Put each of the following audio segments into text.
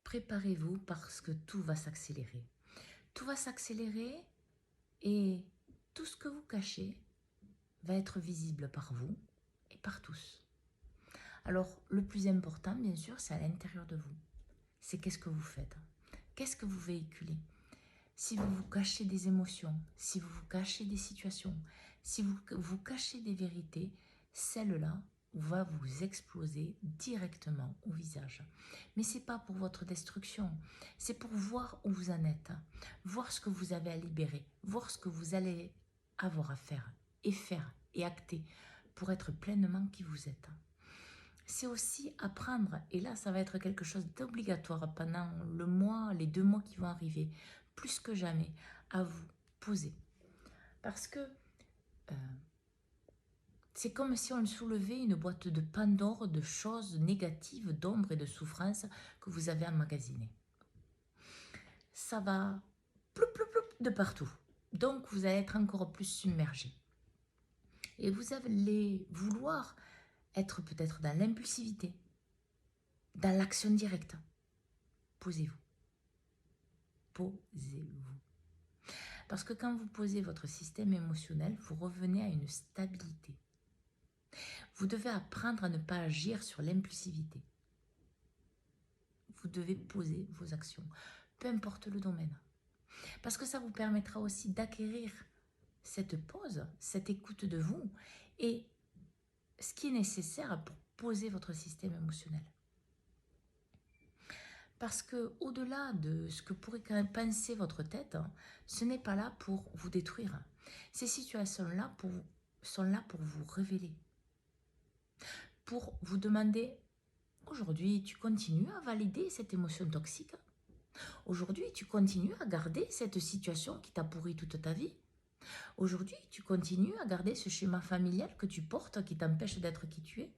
préparez-vous parce que tout va s'accélérer. Tout va s'accélérer et tout ce que vous cachez va être visible par vous et par tous. Alors, le plus important, bien sûr, c'est à l'intérieur de vous. C'est qu'est-ce que vous faites, qu'est-ce que vous véhiculez. Si vous vous cachez des émotions, si vous vous cachez des situations, si vous vous cachez des vérités, celle-là va vous exploser directement au visage. Mais ce n'est pas pour votre destruction, c'est pour voir où vous en êtes, voir ce que vous avez à libérer, voir ce que vous allez avoir à faire et acter pour être pleinement qui vous êtes. C'est aussi apprendre, et là ça va être quelque chose d'obligatoire pendant le mois, les 2 mois qui vont arriver, plus que jamais, à vous poser. Parce que c'est comme si on soulevait une boîte de Pandore de choses négatives, d'ombre et de souffrance que vous avez emmagasinées. Ça va ploup, ploup, ploup, de partout. Donc vous allez être encore plus submergé. Et vous allez vouloir être peut-être dans l'impulsivité, dans l'action directe. Posez-vous. Posez-vous. Parce que quand vous posez votre système émotionnel, vous revenez à une stabilité. Vous devez apprendre à ne pas agir sur l'impulsivité. Vous devez poser vos actions, peu importe le domaine. Parce que ça vous permettra aussi d'acquérir cette pause, cette écoute de vous et ce qui est nécessaire pour poser votre système émotionnel. Parce que au-delà de ce que pourrait quand même penser votre tête, ce n'est pas là pour vous détruire. Ces situations-là sont là pour vous révéler. Pour vous demander, aujourd'hui, tu continues à valider cette émotion toxique? Aujourd'hui, tu continues à garder cette situation qui t'a pourri toute ta vie? Aujourd'hui, tu continues à garder ce schéma familial que tu portes qui t'empêche d'être qui tu es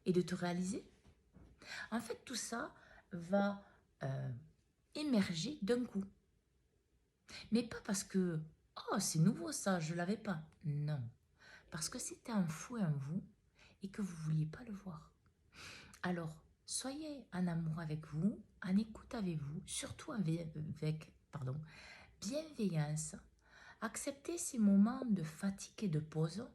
et de te réaliser? En fait, tout ça va émerger d'un coup. Mais pas parce que « Oh, c'est nouveau ça, je ne l'avais pas ». Non, parce que c'était enfoui en vous et que vous ne vouliez pas le voir. Alors, soyez en amour avec vous, en écoute avec vous, surtout avec bienveillance. Acceptez ces moments de fatigue et de pause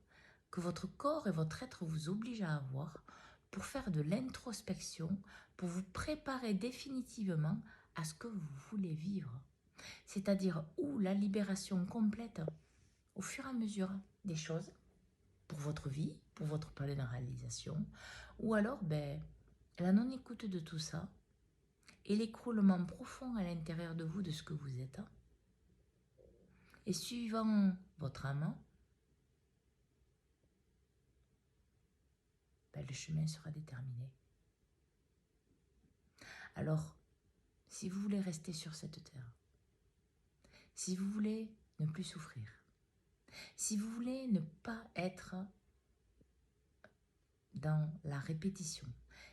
que votre corps et votre être vous obligent à avoir pour faire de l'introspection, pour vous préparer définitivement à ce que vous voulez vivre. C'est-à-dire où la libération complète au fur et à mesure des choses pour votre vie, pour votre pleine réalisation, ou alors la non-écoute de tout ça et l'écroulement profond à l'intérieur de vous de ce que vous êtes. Et suivant votre âme, le chemin sera déterminé. Alors, si vous voulez rester sur cette terre, si vous voulez ne plus souffrir, si vous voulez ne pas être dans la répétition,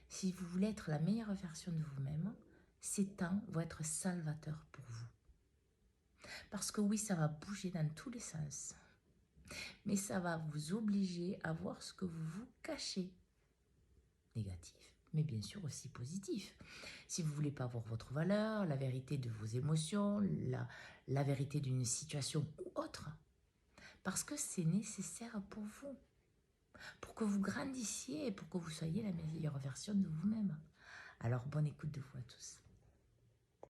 si vous voulez être la meilleure version de vous-même, ces temps vont être salvateurs pour vous. Parce que oui, ça va bouger dans tous les sens, mais ça va vous obliger à voir ce que vous vous cachez. Négatif, mais bien sûr aussi positif. Si vous ne voulez pas voir votre valeur, la vérité de vos émotions, la vérité d'une situation ou autre, parce que c'est nécessaire pour vous, pour que vous grandissiez et pour que vous soyez la meilleure version de vous-même. Alors bonne écoute de vous à tous.